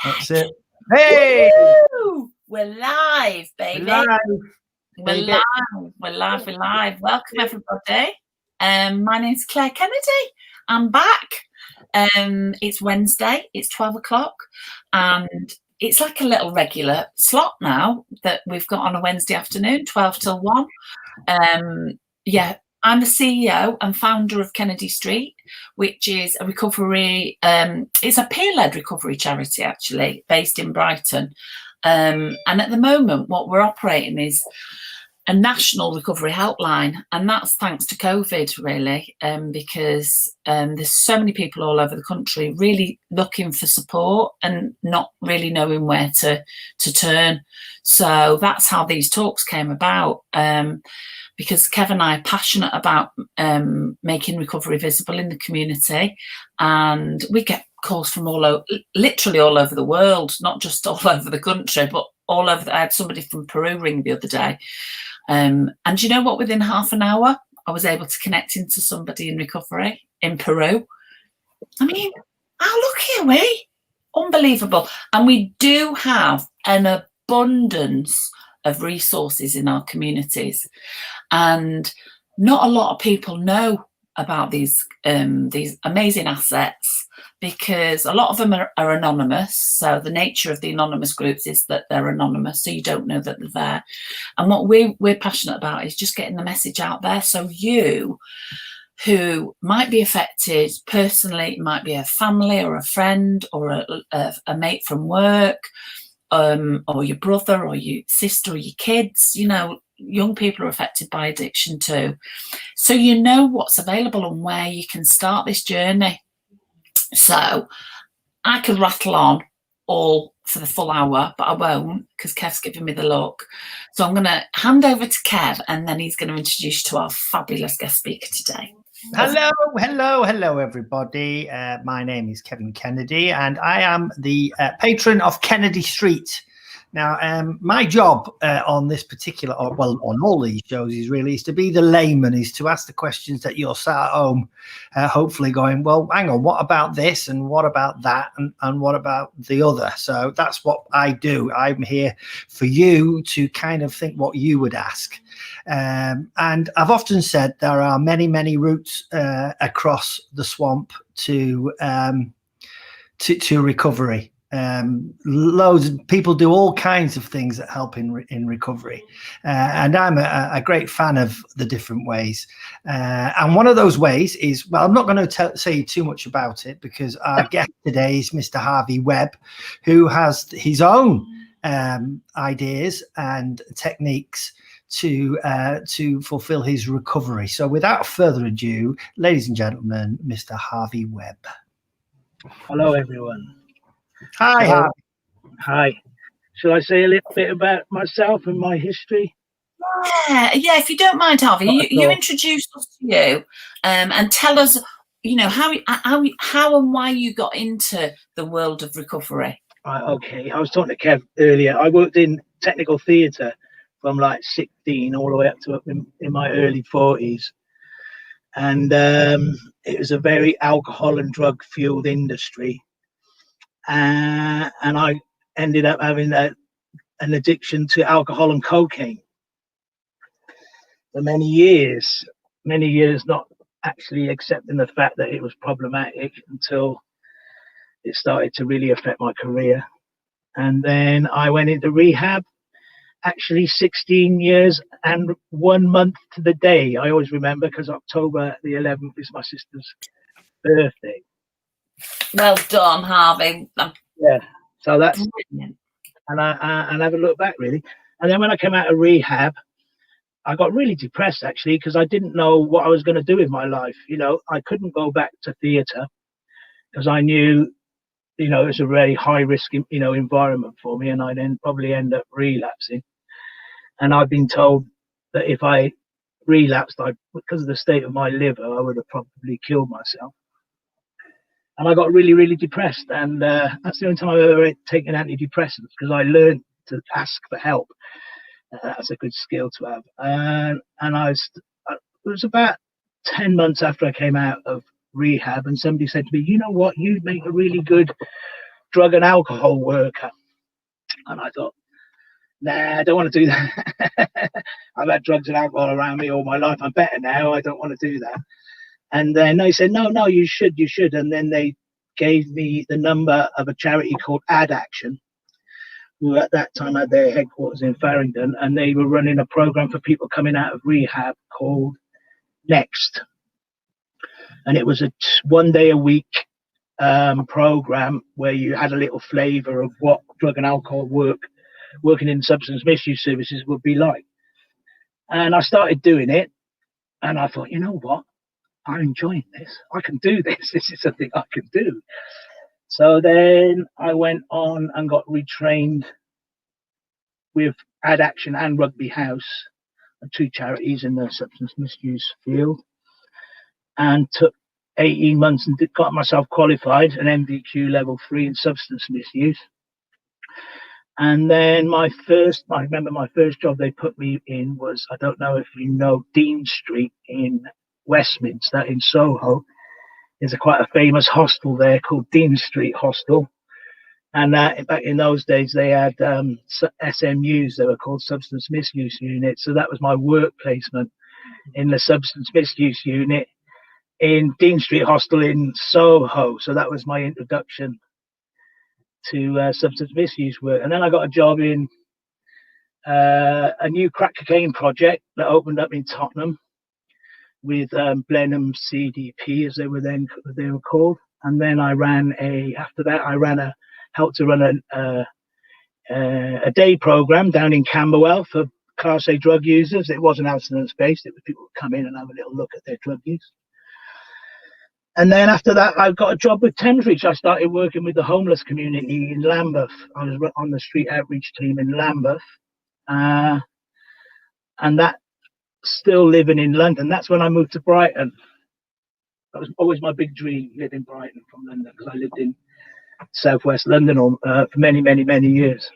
That's it. Hey! Woo! We're live, baby. We're live. Welcome, everybody. My name's Claire Kennedy. I'm back. It's Wednesday. It's 12 o'clock. And it's like a little regular slot now that we've got on a Wednesday afternoon, 12 till 1. I'm the CEO and founder of Kennedy Street, which is a recovery, it's a peer-led recovery charity, actually, based in Brighton. And at the moment, what we're operating is a national recovery helpline. And that's thanks to COVID, really, because there's so many people all over the country really looking for support and not really knowing where to turn. So that's how these talks came about. Because Kev and I are passionate about making recovery visible in the community, and we get calls from literally all over the world, not just all over the country, but all over. I had somebody from Peru ring the other day, and you know what? Within half an hour, I was able to connect into somebody in recovery in Peru. I mean, how lucky are we? Unbelievable. And we do have an abundance of resources in our communities, and not a lot of people know about these amazing assets, because a lot of them are anonymous. So the nature of the anonymous groups is that they're anonymous, so you don't know that they're there. And what we're passionate about is just getting the message out there, so you who might be affected personally, it might be a family or a friend or a mate from work, or your brother or your sister or your kids, you know, young people are affected by addiction too. So you know what's available and where you can start this journey. So I could rattle on all for the full hour, but I won't, because Kev's giving me the look. So I'm going to hand over to Kev, and then he's going to introduce you to our fabulous guest speaker today. Hello, everybody. My name is Kevin Kennedy, and I am the patron of Kennedy Street. Now, my job on this particular, on all these shows, is to be the layman, is to ask the questions that you're sat at home, hopefully going, well, hang on, what about this, and what about that, and what about the other? So that's what I do. I'm here for you to kind of think what you would ask. And I've often said there are many routes across the swamp to recovery. Loads of people do all kinds of things that help in recovery, and I'm a great fan of the different ways. And one of those ways is, well, I'm not going to say too much about it, because our guest today is Mr. Harvey Webb, who has his own ideas and techniques to fulfill his recovery. So without further ado, ladies and gentlemen, Mr. Harvey Webb. Hello, everyone. Hi, Harvey. Hi. Shall I say a little bit about myself and my history? Yeah, if you don't mind, Harvey, you introduce us to you, and tell us, you know, how and why you got into the world of recovery. Right, okay. I was talking to Kev earlier. I worked in technical theatre from like 16 all the way up to in my early 40s. And it was a very alcohol and drug fueled industry. And I ended up having an addiction to alcohol and cocaine for many years, not actually accepting the fact that it was problematic until it started to really affect my career. And then I went into rehab, actually 16 years and 1 month to the day. I always remember, because October the 11th is my sister's birthday. Well done, Harvey. Yeah, so that's brilliant. And I never looked back, really. And then when I came out of rehab, I got really depressed, actually, because I didn't know what I was going to do with my life. You know, I couldn't go back to theatre because I knew, you know, it was a very high risk, you know, environment for me, and I'd then probably end up relapsing. And I've been told that if I relapsed, because of the state of my liver, I would have probably killed myself. And I got really depressed, and that's the only time I've ever taken antidepressants, because I learned to ask for help. That's a good skill to have. And it was about 10 months after I came out of rehab, and somebody said to me, you know what, you'd make a really good drug and alcohol worker. And I thought, nah, I don't want to do that. I've had drugs and alcohol around me all my life. I'm better now. I don't want to do that. And then they said, no, you should. And then they gave me the number of a charity called Ad Action, who at that time had their headquarters in Farringdon, and they were running a program for people coming out of rehab called Next. And it was a 1 day a week program where you had a little flavor of what drug and alcohol working in substance misuse services would be like. And I started doing it, and I thought, you know what? I'm enjoying this. I can do this. This is something I can do. So then I went on and got retrained with Ad Action and Rugby House, two charities in the substance misuse field, and took 18 months and got myself qualified, an MVQ level 3 in substance misuse. And then I remember my first job they put me in was, I don't know if you know, Dean Street in Westminster in Soho. There's quite a famous hostel there called Dean Street Hostel. And back in those days, they had SMUs, they were called Substance Misuse Units. So that was my work placement in the Substance Misuse Unit in Dean Street Hostel in Soho. So that was my introduction to substance misuse work. And then I got a job in a new crack cocaine project that opened up in Tottenham with Blenheim CDP, as they were called. And then helped to run a day program down in Camberwell for Class A drug users. It wasn't abstinence based; it was people would come in and have a little look at their drug use. And then after that, I got a job with Thameslink. I started working with the homeless community in Lambeth. I was on the street outreach team in Lambeth, and that. Still living in London. That's when I moved to Brighton. That was always my big dream, living in Brighton from London, because I lived in southwest London for many, many, many years.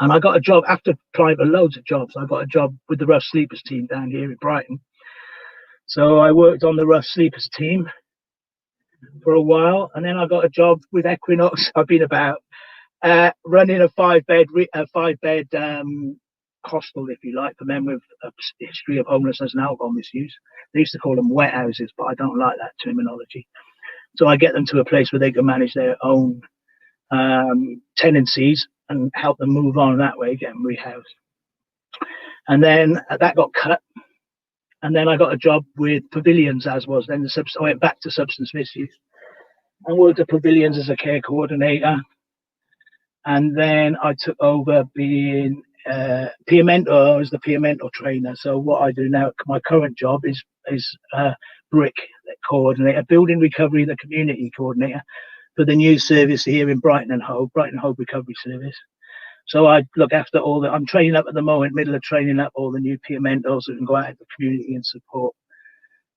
And I got a job after applying for loads of jobs. I got a job with the Rough Sleepers team down here in Brighton. So I worked on the Rough Sleepers team for a while, and then I got a job with Equinox. I've been about running a five bed hostel, if you like, for men with a history of homelessness and alcohol misuse. They used to call them wet houses, but I don't like that terminology. So I get them to a place where they can manage their own tenancies and help them move on that way, get them rehoused. And then that got cut. And then I got a job with Pavilions, as was. Then I went back to substance misuse and worked at Pavilions as a care coordinator. And then I took over being peer mentor. I was the peer mentor trainer. So what I do now, my current job is BRIC coordinator, building recovery, the community coordinator for the new service here in Brighton and Hove Recovery Service. So I look after I'm training up at the moment, middle of training up all the new peer mentors who can go out into the community and support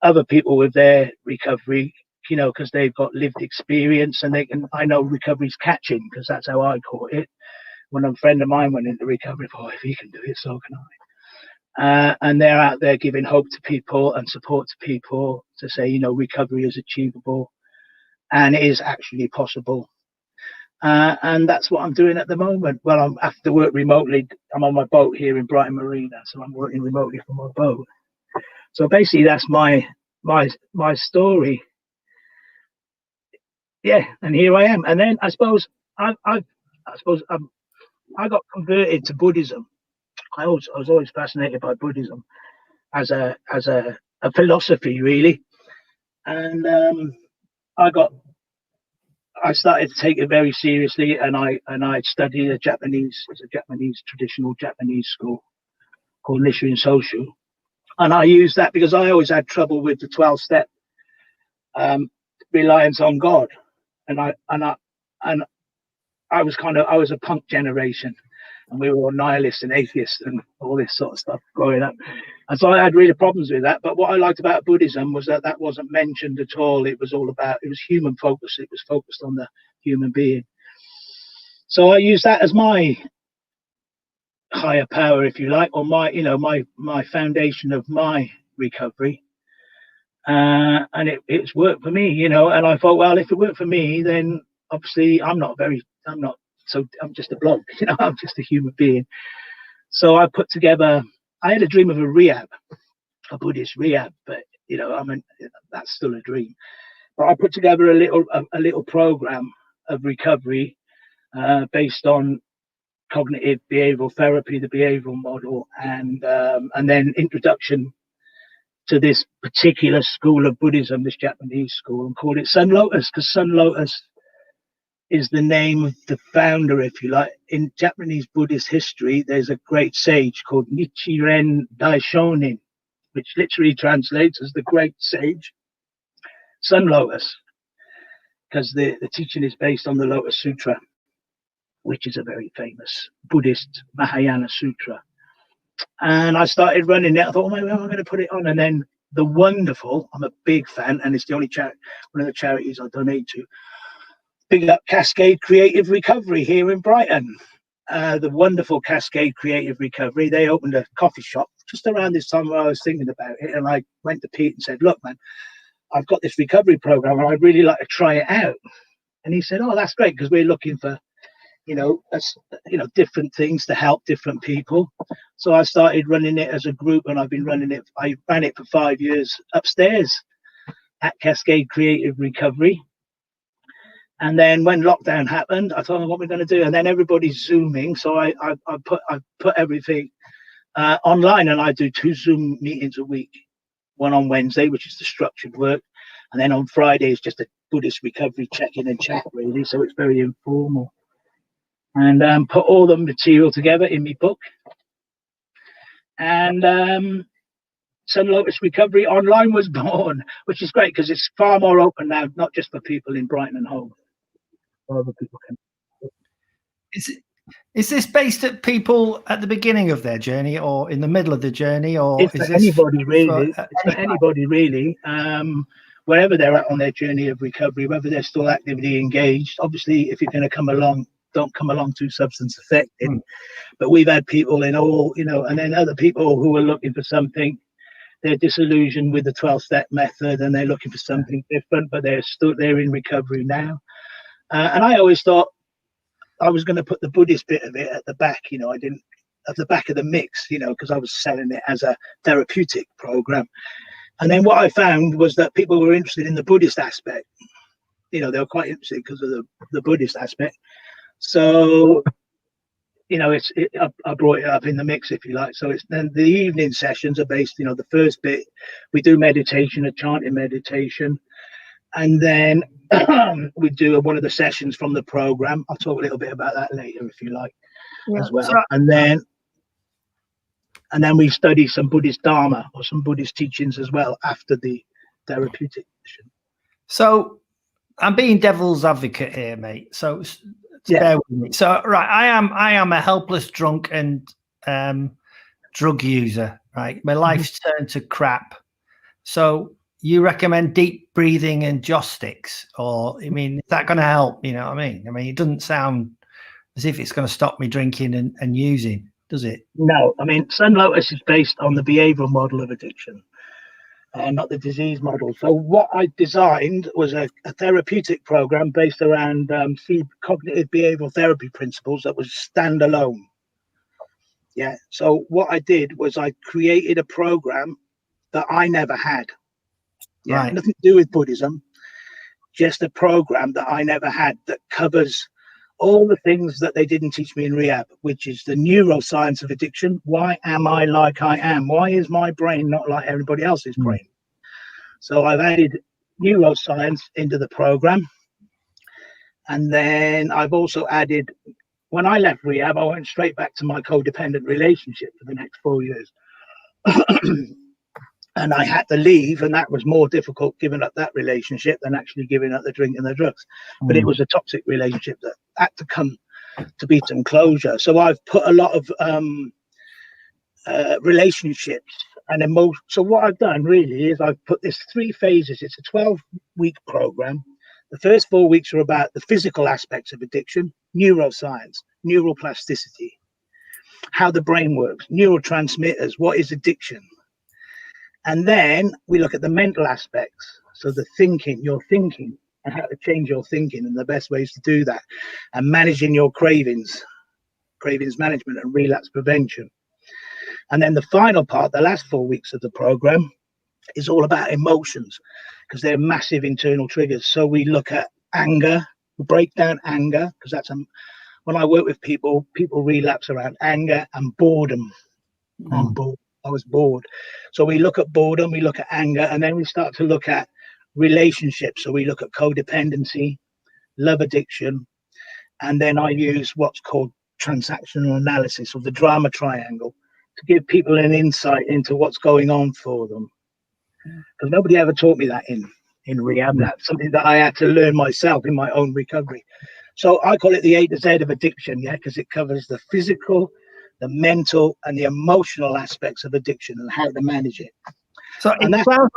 other people with their recovery, you know, because they've got lived experience and I know recovery's catching, because that's how I caught it. When a friend of mine went into recovery, if he can do it, so can I. And they're out there giving hope to people and support to people to say, you know, recovery is achievable and it is actually possible. And that's what I'm doing at the moment. Well, I'm after work remotely. I'm on my boat here in Brighton Marina, so I'm working remotely from my boat. So basically, that's my story. Yeah, and here I am. And then I suppose I got converted to Buddhism. I was always fascinated by Buddhism as a philosophy, really, and I started to take it very seriously, and I studied a traditional Japanese school called Nichiren Soshu, and I used that because I always had trouble with the 12-step reliance on God, and I was a punk generation, and we were all nihilists and atheists and all this sort of stuff growing up. And so I had really problems with that. But what I liked about Buddhism was that wasn't mentioned at all. It was human focus. It was focused on the human being. So I used that as my higher power, if you like, or my foundation of my recovery. And it's worked for me, you know, and I thought, well, if it worked for me, then obviously I'm just a bloke, I'm just a human being. So I had a dream of a Buddhist rehab, but that's still a dream. But I put together a little program of recovery based on cognitive behavioral therapy, the behavioral model, and then introduction to this particular school of Buddhism, this Japanese school, and called it Sun Lotus, because Sun Lotus is the name of the founder, if you like. In Japanese Buddhist history, there's a great sage called Nichiren Daishonin, which literally translates as the great sage Sun Lotus, because the teaching is based on the Lotus Sutra, which is a very famous Buddhist Mahayana sutra. And I started running it. I thought, maybe I'm going to put it on. And then I'm a big fan, and it's the only one of the charities I donate to. Big up Cascade Creative Recovery here in Brighton. The wonderful Cascade Creative Recovery. They opened a coffee shop just around this time where I was thinking about it. And I went to Pete and said, look, man, I've got this recovery program and I'd really like to try it out. And he said, oh, that's great, because we're looking for different things to help different people. So I started running it as a group, and I ran it for 5 years upstairs at Cascade Creative Recovery. And then when lockdown happened, I told them what we're going to do, and then everybody's Zooming. So I put everything online, and I do 2 Zoom meetings a week. One on Wednesday, which is the structured work, and then on Friday is just a Buddhist recovery check-in and chat, really. So it's very informal. And put all the material together in my book. And Sun Lotus Recovery Online was born, which is great because it's far more open now, not just for people in Brighton and Hove. Other people can. Is this based at people at the beginning of their journey, or in the middle of the journey, or it's for anybody really? It's for anybody really, wherever they're at on their journey of recovery, whether they're still actively engaged. Obviously, if you're going to come along, don't come along too substance affected. But we've had people in all, and then other people who are looking for something. They're disillusioned with the 12-step method, and they're looking for something different, but they're in recovery now. And I always thought I was going to put the Buddhist bit of it at the back, I didn't at the back of the mix, because I was selling it as a therapeutic program. And then what I found was that people were interested in the Buddhist aspect. They were quite interested because of the Buddhist aspect. So, I brought it up in the mix, if you like. So it's then the evening sessions are based, the first bit, we do meditation, a chanting meditation. And then we do one of the sessions from the program. I'll talk a little bit about that later, if you like, as well. And then we study some Buddhist Dharma or some Buddhist teachings as well after the therapeutic session. So I'm being devil's advocate here, mate. So bear with me. So right, I am a helpless drunk and drug user. Right, my life's turned to crap. So you recommend deep breathing and joss sticks, or is that going to help? You know what I mean? It doesn't sound as if it's going to stop me drinking and using, does it? No, Sun Lotus is based on the behavioral model of addiction, not the disease model. So what I designed was a therapeutic program based around cognitive behavioral therapy principles that was standalone. Yeah. So what I did was I created a program that I never had. Yeah, right. Nothing to do with Buddhism, just a program that I never had that covers all the things that they didn't teach me in rehab, which is the neuroscience of addiction. Why am I like I am? Why is my brain not like everybody else's brain? So I've added neuroscience into the program. And then I've also added, when I left rehab, I went straight back to my codependent relationship for the next 4 years. And I had to leave, and that was more difficult giving up that relationship than actually giving up the drink and the drugs. But it was a toxic relationship that had to come to be some closure. So I've put a lot of relationships and emotion. So what I've done really is I've put this 3 phases. It's a 12-week program. The first 4 weeks are about the physical aspects of addiction, neuroscience, neuroplasticity, how the brain works, neurotransmitters, what is addiction. And then we look at the mental aspects. So the thinking, your thinking, and how to change your thinking and the best ways to do that, and managing your cravings management and relapse prevention. And then the final part, the last 4 weeks of the program, is all about emotions, because they're massive internal triggers. So we look at anger, we break down anger, because that's when I work with people relapse around anger and boredom. I'm bored. I was bored. So we look at boredom, we look at anger, and then we start to look at relationships. So we look at codependency, love addiction, and then I use what's called transactional analysis, or the drama triangle, to give people an insight into what's going on for them. Because nobody ever taught me that in rehab. That's something that I had to learn myself in my own recovery. So I call it the A to Z of addiction, because it covers the physical, the mental, and the emotional aspects of addiction and how to manage it. So it sounds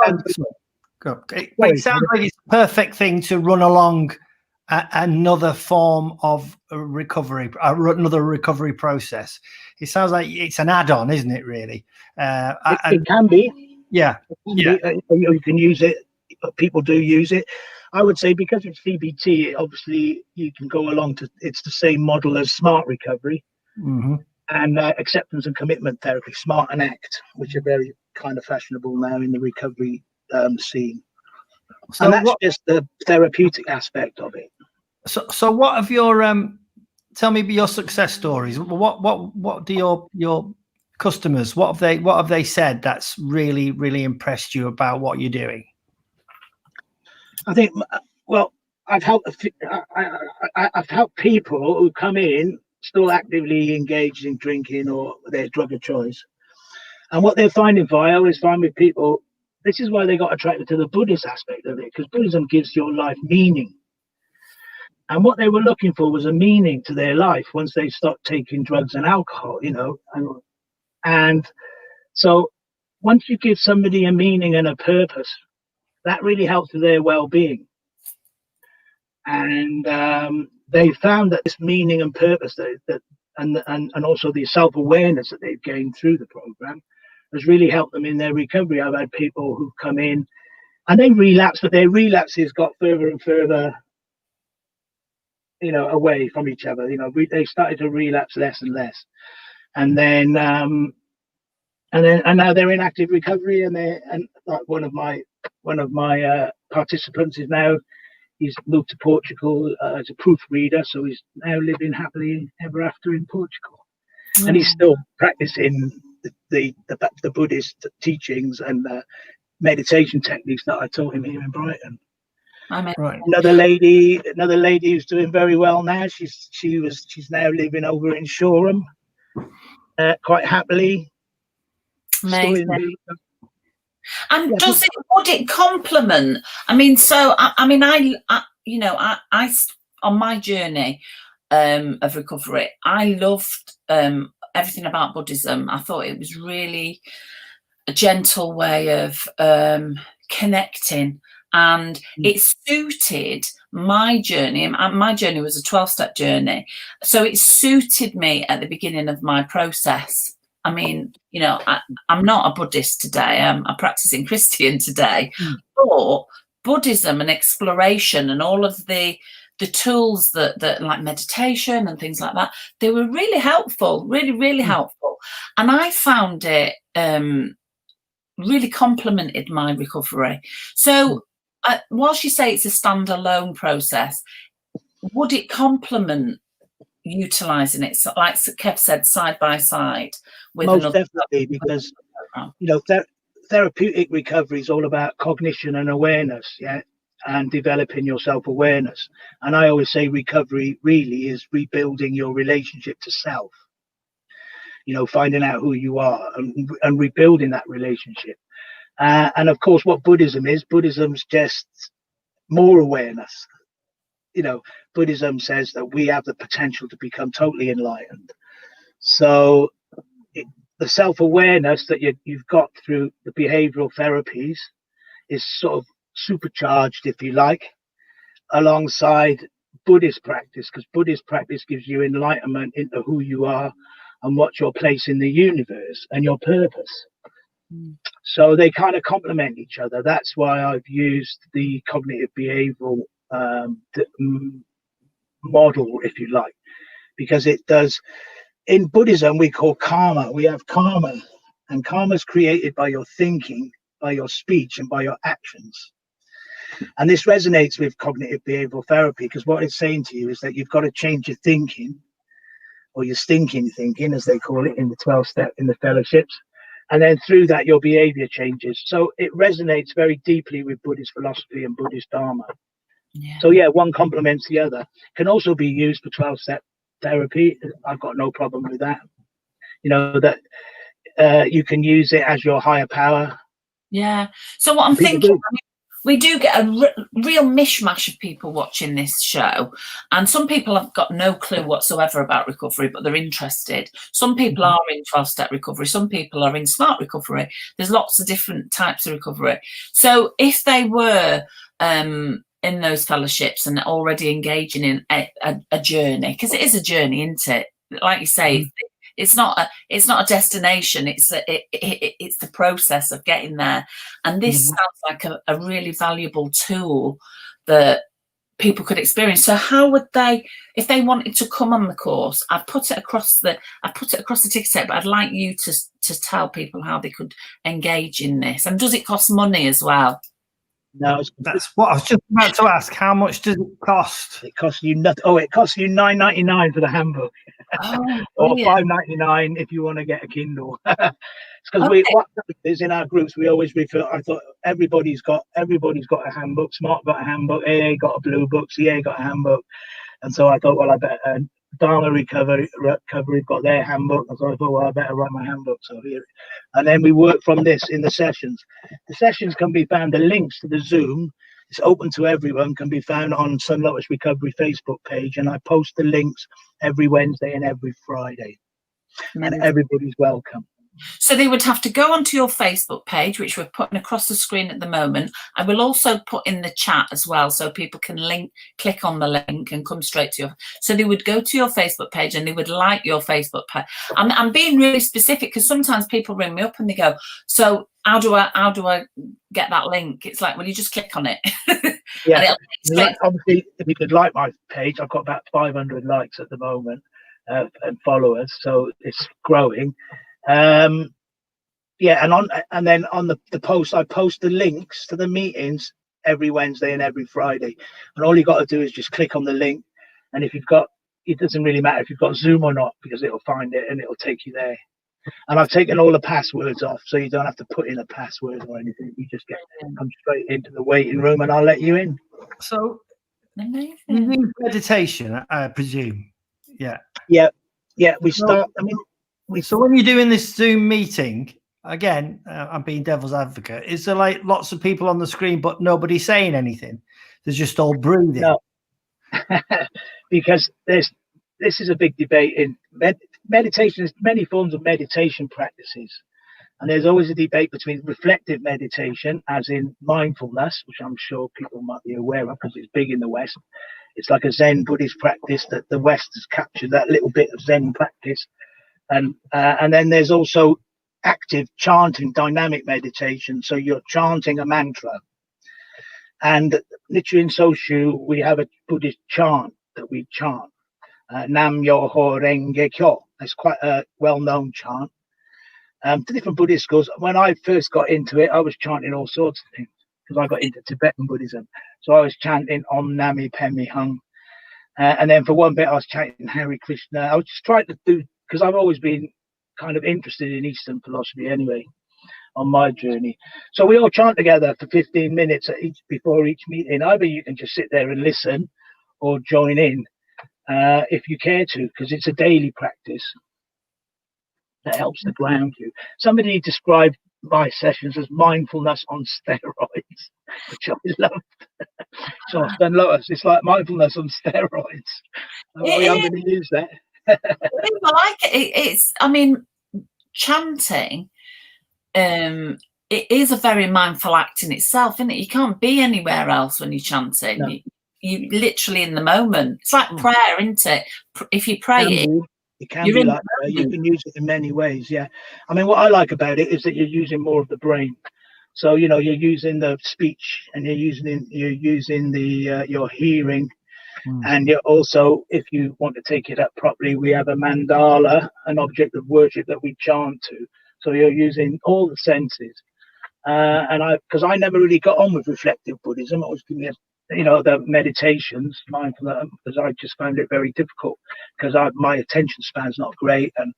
like it's the perfect thing to run along another form of recovery, another recovery process. It sounds like it's an add-on, isn't it, really? It can be. Yeah. You can use it. People do use it. I would say because it's CBT, obviously you can go along to, it's the same model as SMART recovery. Mm-hmm. And acceptance and commitment therapy, SMART and ACT, which are very kind of fashionable now in the recovery scene. So and that's just the therapeutic aspect of it. So what have your tell me your success stories? What do your customers, what have they said that's really impressed you about what you're doing? I think, well, I've helped people who come in still actively engaged in drinking or their drug of choice. And what they're finding, Vio, is find with people, this is why they got attracted to the Buddhist aspect of it, because Buddhism gives your life meaning. And what they were looking for was a meaning to their life once they stopped taking drugs and alcohol, and so once you give somebody a meaning and a purpose, that really helps with their well-being. And they found that this meaning and purpose and also the self-awareness that they've gained through the program has really helped them in their recovery. I've had people who come in and they relapse, but their relapses got further and further, away from each other. They started to relapse less and less, and now they're in active recovery. And like one of my participants is now, he's moved to Portugal as a proofreader, so he's now living happily ever after in Portugal. And he's still practicing the Buddhist teachings and meditation techniques that I taught him here in Brighton. Right. Another lady who's doing very well now. She's now living over in Shoreham, quite happily. Amazing. And would it complement? I mean, so I on my journey of recovery, I loved everything about Buddhism. I thought it was really a gentle way of connecting, and it suited my journey. And my journey was a 12-step journey, so it suited me at the beginning of my process. I mean, I'm not a Buddhist today. I'm a practicing Christian today. But Buddhism and exploration and all of the tools that like meditation and things like that, they were really helpful, really helpful. And I found it really complemented my recovery. So whilst you say it's a standalone process, would it complement utilising it, so like Kev said, side by side with most another? Definitely, because therapeutic recovery is all about cognition and awareness, and developing your self-awareness. And I always say recovery really is rebuilding your relationship to self, finding out who you are and rebuilding that relationship. And of course, what Buddhism's just more awareness. Buddhism says that we have the potential to become totally enlightened. So the self-awareness that you've got through the behavioral therapies is sort of supercharged, if you like, alongside Buddhist practice, because Buddhist practice gives you enlightenment into who you are and what's your place in the universe and your purpose. So they kind of complement each other. That's why I've used the cognitive behavioral model, if you like, because it does. In Buddhism, we call karma. We have karma, and karma is created by your thinking, by your speech, and by your actions. And this resonates with cognitive behavioral therapy, because what it's saying to you is that you've got to change your thinking, or your stinking thinking, as they call it in the 12-step, in the fellowships. And then through that, your behavior changes. So it resonates very deeply with Buddhist philosophy and Buddhist Dharma. Yeah. So yeah, one complements the other. Can also be used for 12-step therapy. I've got no problem with that. You know, that you can use it as your higher power. Yeah. So what I'm thinking, I mean, we do get a real mishmash of people watching this show, and some people have got no clue whatsoever about recovery, but they're interested. Some people are in 12-step recovery. Some people are in smart recovery. There's lots of different types of recovery. So if they were in those fellowships and already engaging in a journey, because it is a journey, isn't it? Like you say, it's not a destination. It's the process of getting there. And this sounds like a really valuable tool that people could experience. So how would they, if they wanted to come on the course? I've put it across the ticket, but I'd like you to tell people how they could engage in this. And does it cost money as well? No, that's what I was just about to ask. How much does it cost? It costs you nothing. Oh, it costs you $9.99 for the handbook, or $5.99 if you want to get a Kindle. It's because what is in our groups, we always refer. I thought everybody's got a handbook. Smart got a handbook. AA got a blue book. CA got a handbook. And so I thought, well, I better. Dharma Recovery got their handbook. And so I thought, well, I better write my handbook. So here, and then we work from this in the sessions. The sessions can be found. The links to the Zoom, it's open to everyone, can be found on Sun Lotus Recovery Facebook page, and I post the links every Wednesday and every Friday. And everybody's welcome. So they would have to go onto your Facebook page, which we're putting across the screen at the moment. I will also put in the chat as well, so people can click on the link and come straight to your. So they would go to your Facebook page and they would like your Facebook page. I'm being really specific because sometimes people ring me up and they go, "So how do I get that link?" It's like, well, you just click on it. Yeah, obviously, if you could like my page, I've got about 500 likes at the moment and followers, so it's growing. And then on the post, I post the links to the meetings every Wednesday and every Friday, and all you got to do is just click on the link, and if you've got, it doesn't really matter if you've got Zoom or not, because it'll find it and it'll take you there. And I've taken all the passwords off, so you don't have to put in a password or anything. You just come straight into the waiting room and I'll let you in. So you do meditation, I presume. Yeah, we start. So when you're doing this Zoom meeting, again, I'm being devil's advocate, is there like lots of people on the screen but nobody saying anything? They're just all breathing? No, because this is a big debate in meditation. There's many forms of meditation practices, and there's always a debate between reflective meditation, as in mindfulness, which I'm sure people might be aware of because it's big in the West. It's like a Zen Buddhist practice that the West has captured, that little bit of Zen practice. And then there's also active chanting, dynamic meditation. So you're chanting a mantra. And literally in Soshu, we have a Buddhist chant that we chant. Nam Myoho Renge Kyo. It's quite a well-known chant. To different Buddhist schools. When I first got into it, I was chanting all sorts of things because I got into Tibetan Buddhism. So I was chanting Om Nami Padme Hum. And then for one bit, I was chanting Hare Krishna. I was just trying to do, because I've always been kind of interested in Eastern philosophy anyway on my journey. So we all chant together for 15 minutes before each meeting. Either you can just sit there and listen or join in if you care to, because it's a daily practice that helps to ground you. Somebody described my sessions as mindfulness on steroids, which I loved. So Sun Lotus, it's like mindfulness on steroids. I'm going to use that. I like it. It's, I mean, chanting, it is a very mindful act in itself, isn't it? You can't be anywhere else when you're chanting. No. You literally in the moment. It's like prayer, isn't it? If you pray it can be like prayer. You can use it in many ways. Yeah, I mean, what I like about it is that you're using more of the brain. So you're using the speech, and you're using the your hearing, and you're also, if you want to take it up properly, we have a mandala, an object of worship that we chant to. So you're using all the senses. Because I never really got on with reflective Buddhism. I was doing, the meditations, mindfulness, because I just found it very difficult because my attention span's not great, and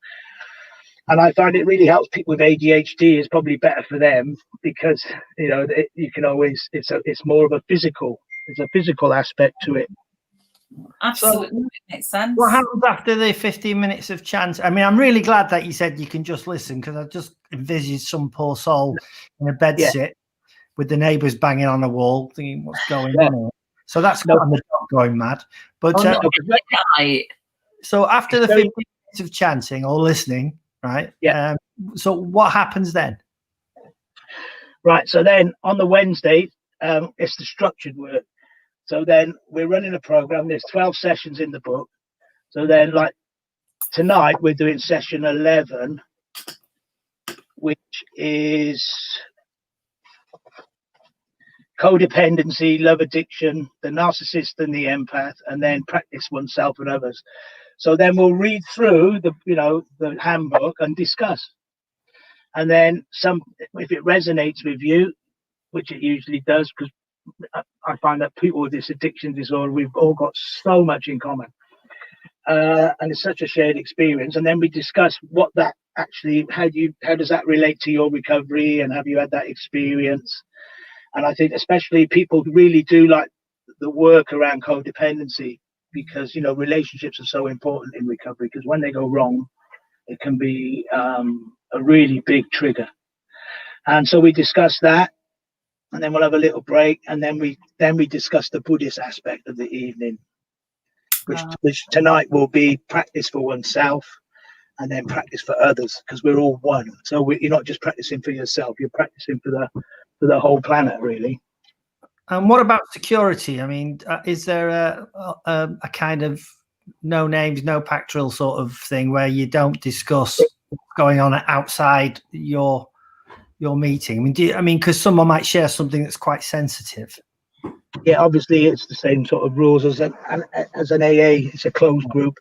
I find it really helps people with ADHD. It's probably better for them because you can always it's more of a physical. There's a physical aspect to it. Absolutely, so, it makes sense. What happens after the 15 minutes of chant? I mean, I'm really glad that you said you can just listen, because I just envisaged some poor soul in a bed sit with the neighbours banging on the wall, thinking, "What's going on here?" So that's going mad. But so after the 15 minutes of chanting or listening, right? Yeah. So what happens then? Right. So then on the Wednesday, it's the structured work. So then we're running a program. There's 12 sessions in the book. So then, like tonight, we're doing session 11, which is codependency, love addiction, the narcissist and the empath, and then practice oneself and others. So then we'll read through the handbook and discuss. And then if it resonates with you, which it usually does, because I find that people with this addiction disorder, we've all got so much in common, and it's such a shared experience. And then we discuss what that actually, how does that relate to your recovery, and have you had that experience? And I think especially people really do like the work around codependency, because relationships are so important in recovery, because when they go wrong, it can be a really big trigger. And so we discuss that. And then we'll have a little break, and then we discuss the Buddhist aspect of the evening, which tonight will be practice for oneself, and then practice for others, because we're all one. So you're not just practicing for yourself; you're practicing for the whole planet, really. And what about security? I mean, is there a kind of no names, no pactorial sort of thing where you don't discuss what's going on outside your meeting? Because someone might share something that's quite sensitive. Yeah, obviously it's the same sort of rules as an AA. It's a closed group,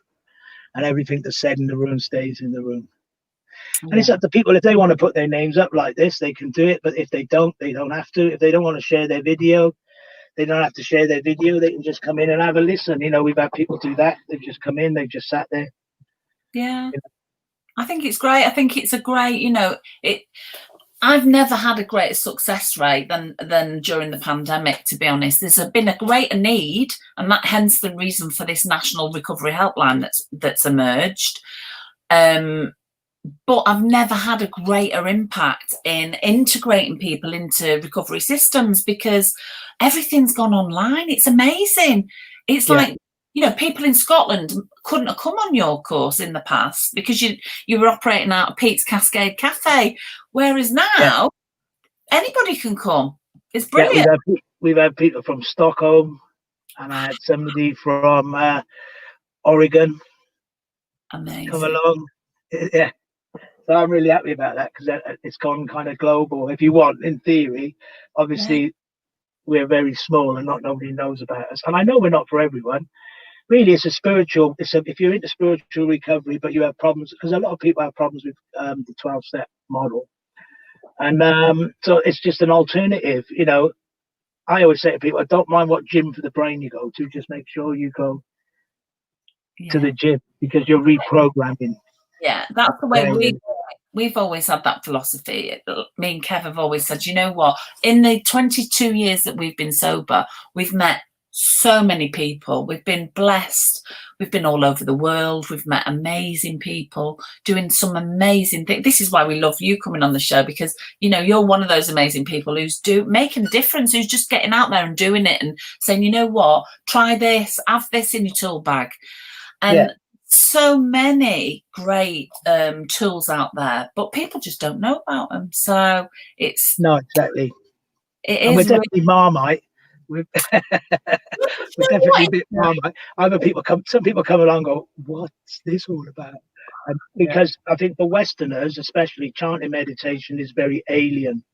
and everything that's said in the room stays in the room. And it's up to people. If they want to put their names up like this, they can do it. But if they don't have to. If they don't want to share their video, they don't have to share their video. They can just come in and have a listen. We've had people do that. They've just come in. They've just sat there. Yeah, I think it's great. I think it's a great. I've never had a greater success rate than during the pandemic, to be honest. There's been a greater need, and that hence the reason for this national recovery helpline that's emerged. But I've never had a greater impact in integrating people into recovery systems, because everything's gone online. It's amazing. It's like, people in Scotland couldn't have come on your course in the past because you were operating out of Pete's Cascade Cafe, whereas now anybody can come. It's brilliant. Yeah, we've had people from Stockholm, and I had somebody from Oregon Amazing. come along. Yeah, so I'm really happy about that, because it's gone kind of global. If you want, in theory, obviously we're very small and nobody knows about us. And I know we're not for everyone. Really, it's a spiritual. If you're into spiritual recovery, but you have problems, because a lot of people have problems with the 12-step model, and so it's just an alternative. I always say to people, I don't mind what gym for the brain you go to. Just make sure you go to the gym, because you're reprogramming. Yeah, that's the way we've always had that philosophy. Me and Kev have always said, you know what? In the 22 years that we've been sober, we've met so many people. We've been blessed. We've been all over the world. We've met amazing people doing some amazing things. This is why we love you coming on the show, because you're one of those amazing people who's making a difference, who's just getting out there and doing it and saying, you know what, try this, have this in your tool bag. And so many great tools out there, but people just don't know about them. So it's exactly. It and is. We're definitely Marmite. We're definitely a bit Marmite. Some people come along and go, what's this all about? And because I think for Westerners, especially, chanting meditation is very alien.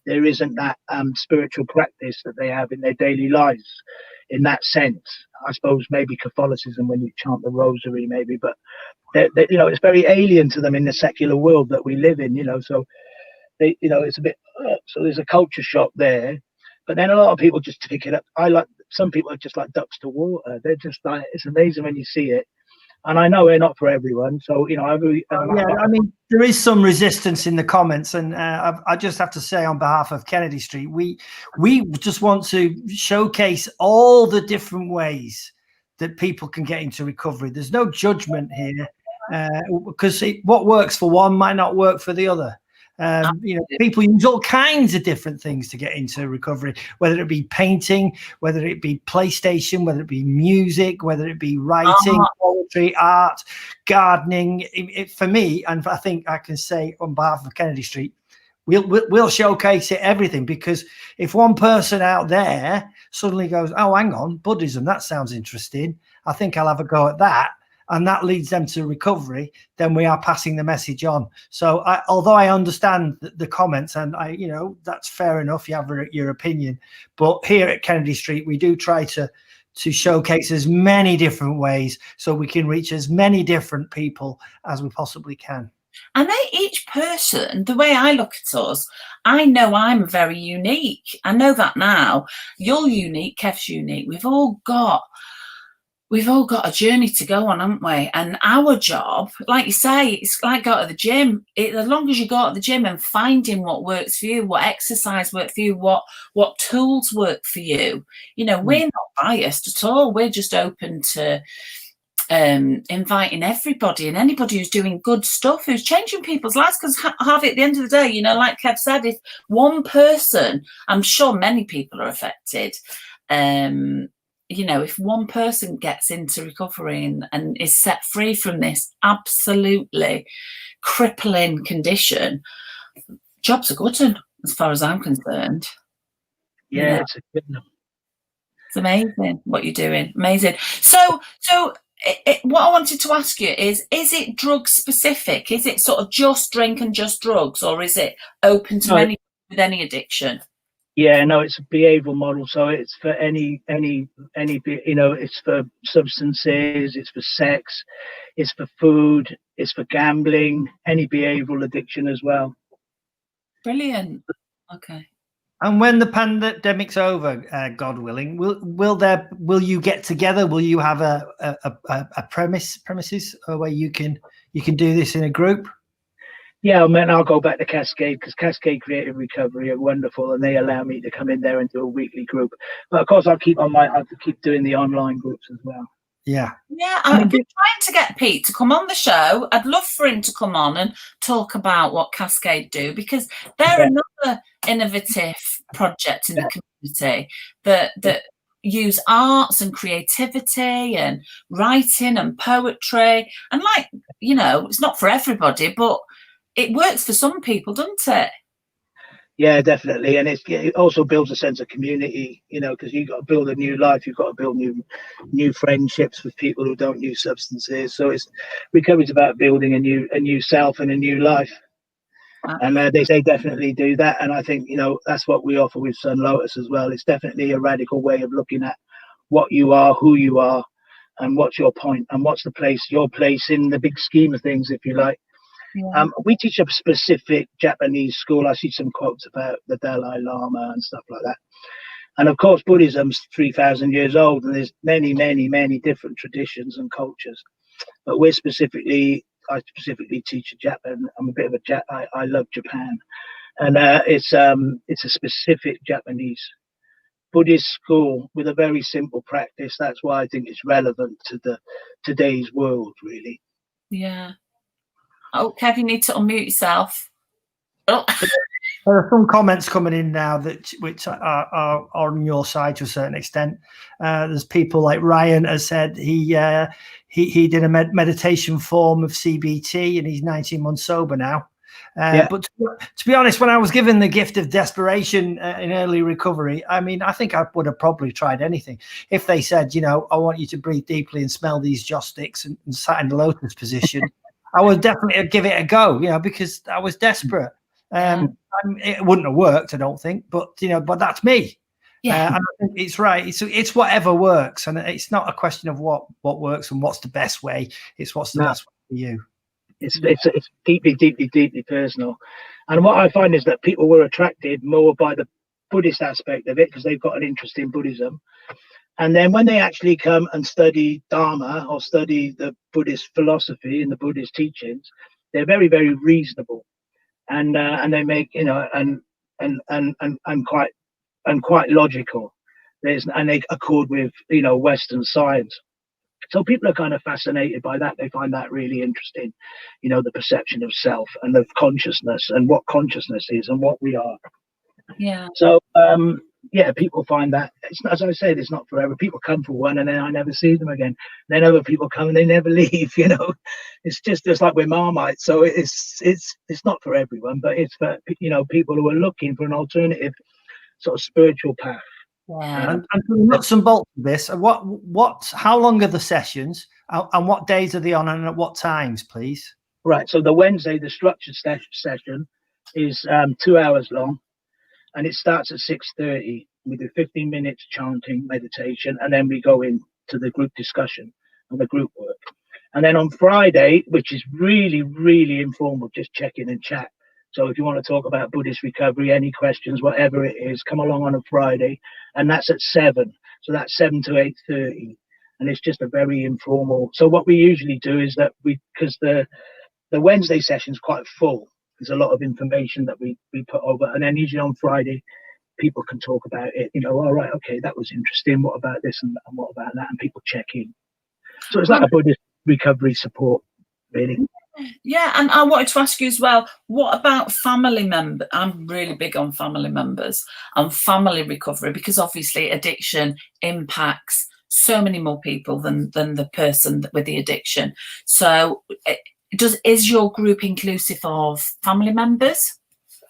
there isn't that spiritual practice that they have in their daily lives in that sense. I suppose maybe Catholicism when you chant the rosary, maybe, but it's very alien to them in the secular world that we live in, so it's a bit, so there's a culture shock there, but then a lot of people just pick it up. Some people are just like ducks to water. They're just like, it's amazing when you see it. And I know they're not for everyone. So, I mean, there is some resistance in the comments. And I just have to say on behalf of Kennedy Street, we just want to showcase all the different ways that people can get into recovery. There's no judgment here because what works for one might not work for the other. People use all kinds of different things to get into recovery, whether it be painting, whether it be PlayStation, whether it be music, whether it be writing, poetry, art, gardening. For me, and I think I can say on behalf of Kennedy Street, we'll showcase it, everything, because if one person out there suddenly goes, oh, hang on, Buddhism, that sounds interesting, I think I'll have a go at that, and that leads them to recovery, then we are passing the message on. So although I understand the comments, and that's fair enough, you have your opinion, but here at Kennedy Street, we do try to showcase as many different ways so we can reach as many different people as we possibly can. And each person, the way I look at us, I know I'm very unique. I know that now. You're unique, Kev's unique. We've all got a journey to go on, haven't we? And our job, like you say, it's like go to the gym. As long as you go to the gym and finding what works for you, what exercise works for you, what tools work for you. We're not biased at all. We're just open to inviting everybody and anybody who's doing good stuff, who's changing people's lives. Because Harvey, at the end of the day, like Kev said, if one person, I'm sure many people are affected, if one person gets into recovery and is set free from this absolutely crippling condition, job's a good one, as far as I'm concerned. Yeah, it's a good one. It's amazing what you're doing. Amazing. So what I wanted to ask you is it drug specific? Is it sort of just drink and just drugs, or is it open to anybody with any addiction? Yeah, no, it's a behavioural model. So it's for any, it's for substances, it's for sex, it's for food, it's for gambling, any behavioural addiction as well. Brilliant. Okay. And when the pandemic's over, God willing, will you get together? Will you have a premises where you can do this in a group? Yeah, I'll go back to Cascade, because Cascade Creative Recovery are wonderful, and they allow me to come in there and do a weekly group. But of course, I'll keep doing the online groups as well. Yeah. Yeah, I've been trying to get Pete to come on the show. I'd love for him to come on and talk about what Cascade do, because they're another innovative project in the community that use arts and creativity and writing and poetry. And it's not for everybody, but it works for some people, doesn't it? Yeah, definitely. And it also builds a sense of community, because you've got to build a new life. You've got to build new friendships with people who don't use substances. So recovery's about building a new self and a new life. And they definitely do that. And I think, that's what we offer with Sun Lotus as well. It's definitely a radical way of looking at what you are, who you are, and what's your point, and what's your place in the big scheme of things, if you like. Yeah. We teach a specific Japanese school. I see some quotes about the Dalai Lama and stuff like that. And of course, Buddhism's 3,000 years old, and there's many, many, many different traditions and cultures. But I specifically teach Japan. I'm a bit of I love Japan, and it's a specific Japanese Buddhist school with a very simple practice. That's why I think it's relevant to today's world, really. Yeah. Oh, Kev, you need to unmute yourself. Oh. There are some comments coming in now which are on your side to a certain extent. There's people like Ryan has said he did a meditation form of CBT, and he's 19 months sober now. But to be honest, when I was given the gift of desperation in early recovery, I think I would have probably tried anything. If they said, I want you to breathe deeply and smell these joss sticks and sat in the lotus position, I would definitely give it a go, because I was desperate. It wouldn't have worked, I don't think, but but that's me. Yeah, and I think it's right. It's whatever works, and it's not a question of what works and what's the best way. It's what's the best way for you. It's deeply personal. And what I find is that people were attracted more by the Buddhist aspect of it because they've got an interest in Buddhism. And then when they actually come and study Dharma or study the Buddhist philosophy and the Buddhist teachings, they're very, very reasonable, and they make and quite logical. And they accord with Western science. So people are kind of fascinated by that. They find that really interesting, the perception of self and of consciousness and what consciousness is and what we are. Yeah. So people find that, as I said, it's not forever. People come for one and then I never see them again. Then other people come and they never leave. It's just like we're Marmites. So it's not for everyone, but it's for people who are looking for an alternative sort of spiritual path. Yeah. And the nuts and bolts of this, how long are the sessions, and what days are they on, and at what times, please? Right. So the Wednesday, the structured session is 2 hours long, and it starts at 6:30. We do 15 minutes chanting, meditation, and then we go into the group discussion and the group work. And then on Friday, which is really, really informal, just check in and chat. So if you want to talk about Buddhist recovery, any questions, whatever it is, come along on a Friday, and that's at 7. So that's 7 to 8:30, and it's just a very informal. So what we usually do is that because the Wednesday session is quite full. There's a lot of information that we put over, and then usually on Friday, people can talk about it. All right, okay, that was interesting. What about this and what about that? And people check in. So it's like a Buddhist recovery support, really. Yeah, and I wanted to ask you as well, what about family members? I'm really big on family members and family recovery, because obviously addiction impacts so many more people than the person with the addiction. So is your group inclusive of family members?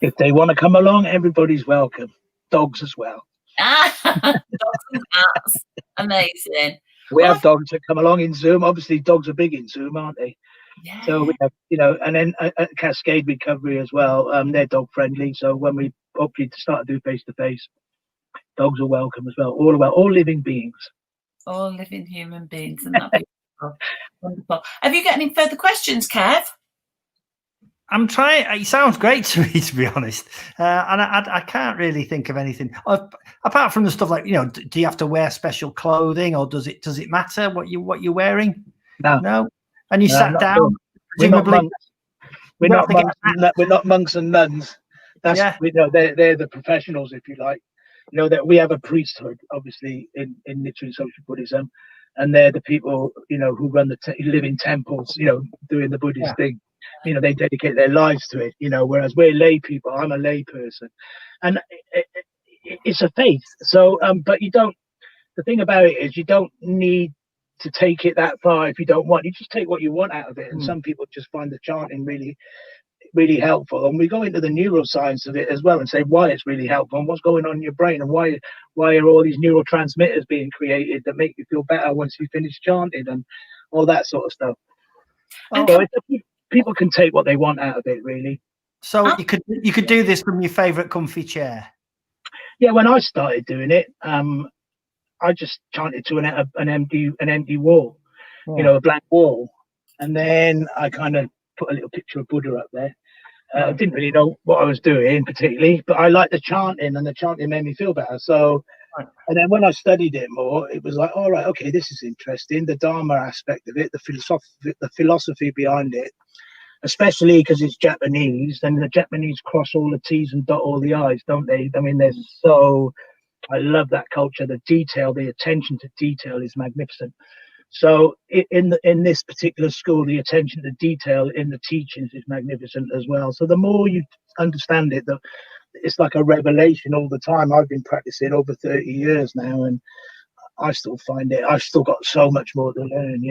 If they want to come along, everybody's welcome. Dogs as well. Dogs and cats. Amazing. We have dogs that come along in Zoom. Obviously, dogs are big in Zoom, aren't they? Yeah. So we have, and then Cascade Recovery as well. They're dog friendly. So when we hopefully start to do face to face, dogs are welcome as well. All living beings. All living human beings, and that'd be wonderful. Have you got any further questions, Kev? I'm trying. It sounds great to me, to be honest, and I can't really think of anything apart from the stuff like do you have to wear special clothing, or does it matter what you're wearing? No. And you sat down. We're not monks. We're not monks and nuns. They're the professionals, if you like. That we have a priesthood, obviously, in literary social Buddhism, and they're the people who run who live in temples, doing the Buddhist thing. They dedicate their lives to it. Whereas we're lay people. I'm a lay person, and it's a faith. So, but you don't. The thing about it is, you don't need to take it that far if you don't want. You just take what you want out of it. And some people just find the chanting really, really helpful. And we go into the neuroscience of it as well and say why it's really helpful and what's going on in your brain and why are all these neurotransmitters being created that make you feel better once you finish chanting and all that sort of stuff. So people can take what they want out of it, really. So you could do this from your favorite comfy chair. Yeah, when I started doing it, I just chanted to an empty wall, a blank wall, and then I kind of put a little picture of Buddha up there. I didn't really know what I was doing particularly, but I liked the chanting, and the chanting made me feel better. So, and then when I studied it more, it was like, all right, okay, this is interesting. The Dharma aspect of it, the philosophy behind it, especially because it's Japanese, and the Japanese cross all the T's and dot all the I's, don't they? I mean, I love that culture. The detail, the attention to detail is magnificent. So in this particular school, the attention to detail in the teachings is magnificent as well. So the more you understand it, it's like a revelation all the time. I've been practicing over 30 years now, and I still find it. I've still got so much more to learn.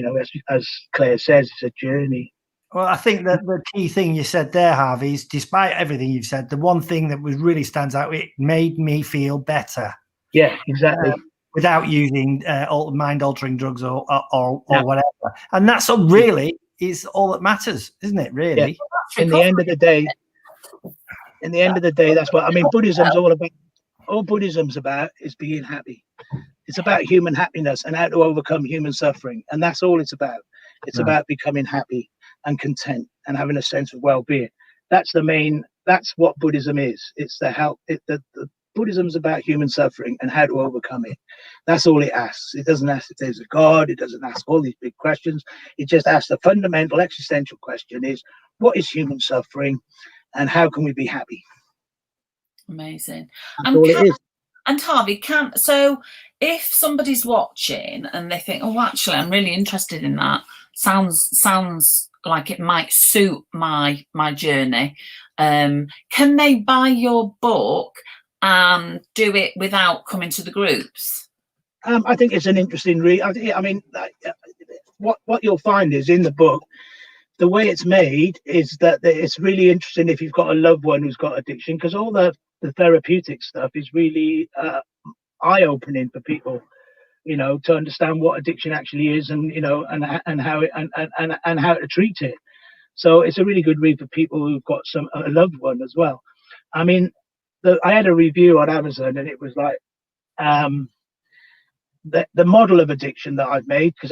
As Claire says, it's a journey. Well, I think that the key thing you said there, Harvey, is despite everything you've said, the one thing that really stands out, it made me feel better. Yeah, exactly. Without using mind-altering drugs or whatever. And that's really is all that matters, isn't it, really? Yeah. In the end of the day, In the end of the day, that's what I mean. Buddhism's all about. All Buddhism's about is being happy. It's about human happiness and how to overcome human suffering, and that's all it's about. It's about becoming happy and content and having a sense of well-being. That's the main. That's what Buddhism is. It's the help. The Buddhism's about human suffering and how to overcome it. That's all it asks. It doesn't ask if there's a God. It doesn't ask all these big questions. It just asks the fundamental existential question: is what is human suffering, and how can we be happy? Amazing. That's all it is. And Harvey, so if somebody's watching and they think, oh, actually, I'm really interested in that. Sounds like it might suit my journey. Can they buy your book and do it without coming to the groups? I think it's an interesting read. I mean, what you'll find is in the book, the way it's made is that it's really interesting if you've got a loved one who's got addiction, because all the therapeutic stuff is really eye-opening for people, to understand what addiction actually is, and and how it and how to treat it. So it's a really good read for people who've got a loved one as well. I mean, I had a review on Amazon, and it was like the model of addiction that I've made, because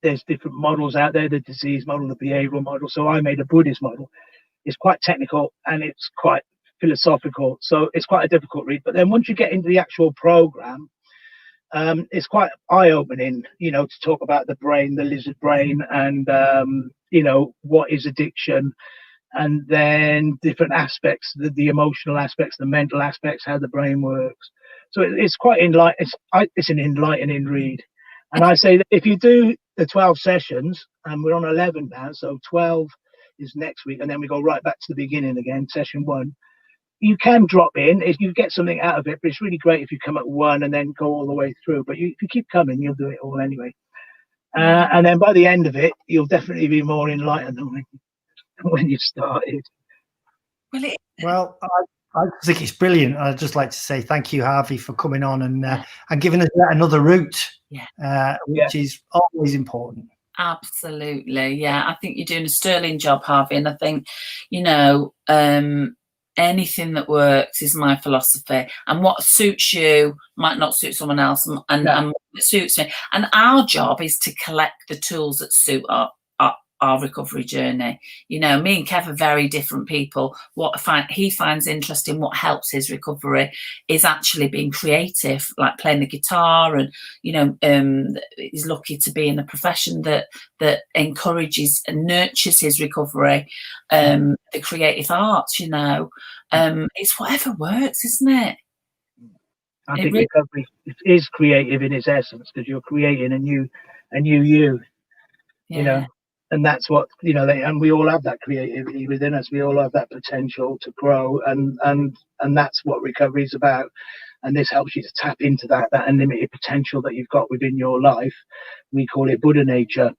there's different models out there, the disease model, the behavioral model. So I made a Buddhist model. It's quite technical and it's quite philosophical, so it's quite a difficult read. But then once you get into the actual program, it's quite eye-opening, to talk about the brain, the lizard brain, and what is addiction, and then different aspects, the emotional aspects, the mental aspects, how the brain works. So it's quite it's an enlightening read. And I say that if you do the 12 sessions, and we're on 11 now, so 12 is next week, and then we go right back to the beginning again, session 1. You can drop in if you get something out of it, but it's really great if you come at 1 and then go all the way through. But if you keep coming, you'll do it all anyway. And then by the end of it, you'll definitely be more enlightened than when you started. Well, I think it's brilliant. I'd just like to say thank you, Harvey, for coming on and giving us another route, which is always important. Absolutely. Yeah, I think you're doing a sterling job, Harvey. And I think, anything that works is my philosophy, and what suits you might not suit someone else, and what suits me. And our job is to collect the tools that suit our recovery journey. Me and Kev are very different people. What he finds interesting, what helps his recovery, is actually being creative, like playing the guitar, and he's lucky to be in a profession that encourages and nurtures his recovery. The creative arts, it's whatever works, isn't it? I think recovery is creative in its essence, because you're creating a new you. And that's what, and we all have that creativity within us. We all have that potential to grow, and that's what recovery is about. And this helps you to tap into that unlimited potential that you've got within your life. We call it Buddha nature,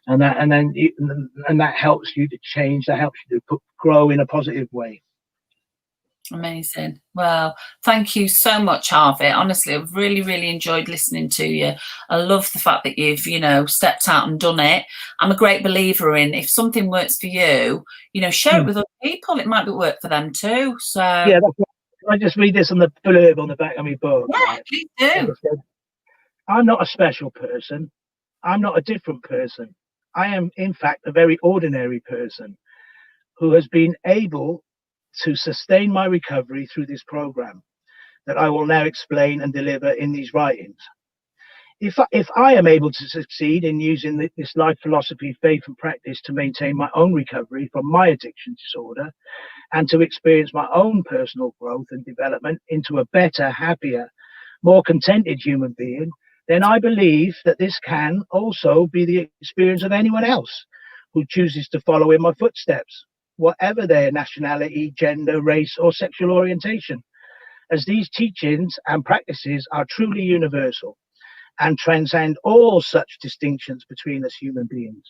and that helps you to change. That helps you to grow in a positive way. Amazing. Well, thank you so much, Harvey. Honestly, I've really, really enjoyed listening to you. I love the fact that you've, stepped out and done it. I'm a great believer in, if something works for you, share it with other people. It might work for them too. So yeah, I just read this on the blurb on the back of my book. Yeah, please do. I'm not a special person. I'm not a different person. I am, in fact, a very ordinary person who has been able to sustain my recovery through this program that I will now explain and deliver in these writings. If I am able to succeed in using this life philosophy, faith and practice to maintain my own recovery from my addiction disorder, and to experience my own personal growth and development into a better, happier, more contented human being, then I believe that this can also be the experience of anyone else who chooses to follow in my footsteps, whatever their nationality, gender, race, or sexual orientation, as these teachings and practices are truly universal and transcend all such distinctions between us human beings.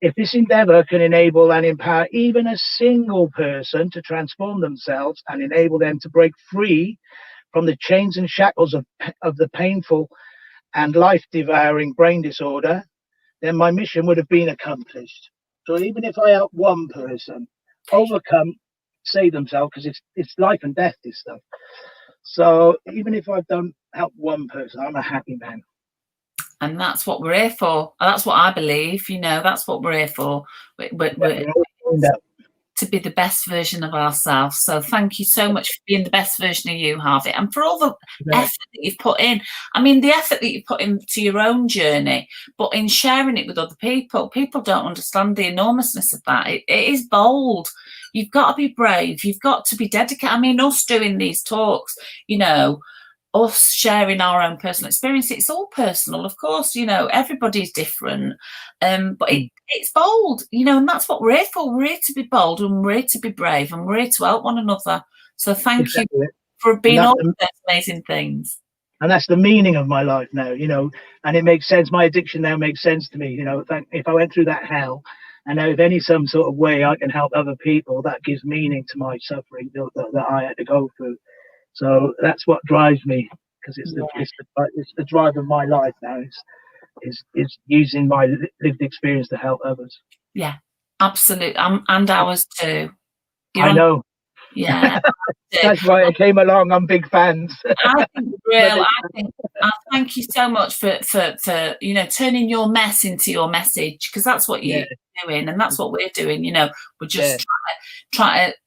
If this endeavor can enable and empower even a single person to transform themselves and enable them to break free from the chains and shackles of the painful and life-devouring brain disorder, then my mission would have been accomplished. So even if I help one person overcome say themselves, because it's life and death, this stuff. So even if I don't help one person, I'm a happy man. And that's what we're here for. That's what I believe. That's what we're here for. We're to be the best version of ourselves. So thank you so much for being the best version of you, Harvey, and for all the effort that you've put in. I mean, the effort that you've put into your own journey, but in sharing it with other people. People don't understand the enormousness of that. It is bold. You've got to be brave. You've got to be dedicated. I mean, us doing these talks, us sharing our own personal experience, it's all personal, of course. Everybody's different, but it's bold, and that's what we're here for. We're here to be bold, and we're here to be brave, and we're here to help one another. So thank you for being all of those amazing things. And that's the meaning of my life now, and it makes sense. My addiction now makes sense to me. If I went through that hell, and now if some sort of way I can help other people, that gives meaning to my suffering that I had to go through. So that's what drives me, because it's the drive of my life now. Is using my lived experience to help others. Yeah, absolutely, and ours too. I know. Yeah, that's why I came along. I'm big fans. I thank you so much for turning your mess into your message, because that's what you're doing, and that's what we're doing. We're just trying to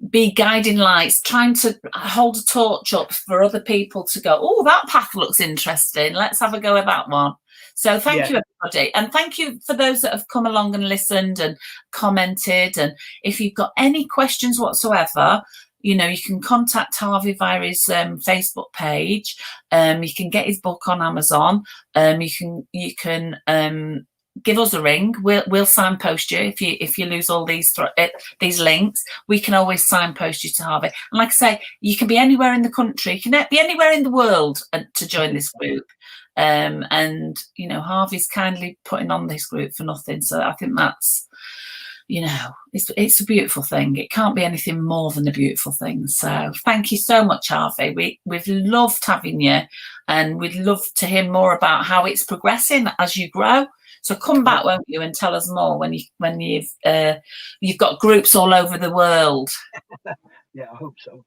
be guiding lights, trying to hold a torch up for other people to go, oh, that path looks interesting, let's have a go at that one. So thank you, everybody, and thank you for those that have come along and listened and commented. And if you've got any questions whatsoever, you can contact Harvey via his Facebook page. You can get his book on Amazon. You can give us a ring. We'll signpost you if you lose all these links. We can always signpost you to Harvey. And like I say, you can be anywhere in the country. You can be anywhere in the world to join this group. And Harvey's kindly putting on this group for nothing. So I think that's, it's a beautiful thing. It can't be anything more than a beautiful thing. So thank you so much, Harvey. We've loved having you, and we'd love to hear more about how it's progressing as you grow. So come back, won't you, and tell us more when you've got groups all over the world. Yeah, I hope so.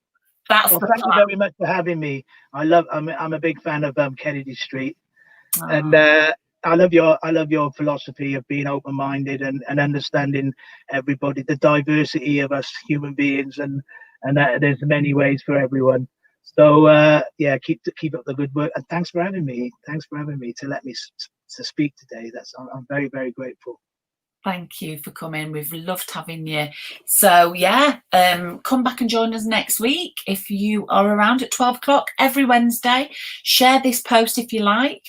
Thank you very much for having me. I'm a big fan of Kennedy Street, and I love your philosophy of being open-minded and understanding everybody, the diversity of us human beings, and that there's many ways for everyone. So keep up the good work, and thanks for having me. Thanks for having me to let me to speak today. I'm very, very grateful. Thank you for coming. We've loved having you. So come back and join us next week if you are around at 12 o'clock every Wednesday. Share this post if you like.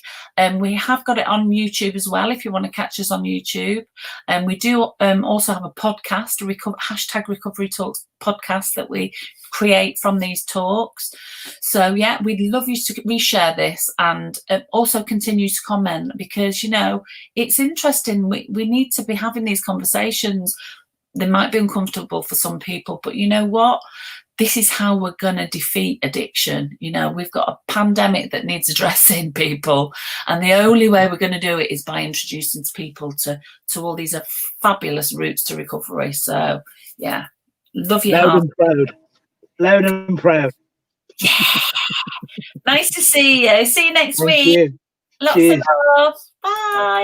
We have got it on YouTube as well if you want to catch us on YouTube. And we do also have a podcast, hashtag Recovery Talks podcast, that we create from these talks. So we'd love you to reshare this, and also continue to comment, because it's interesting. We need to be having these conversations. They might be uncomfortable for some people, but you know what, this is how we're going to defeat addiction. We've got a pandemic that needs addressing, people, and the only way we're going to do it is by introducing people to all these fabulous routes to recovery. So love you. Loud and proud. Yeah. Nice to see you. See you next week. You. Lots of love. Bye.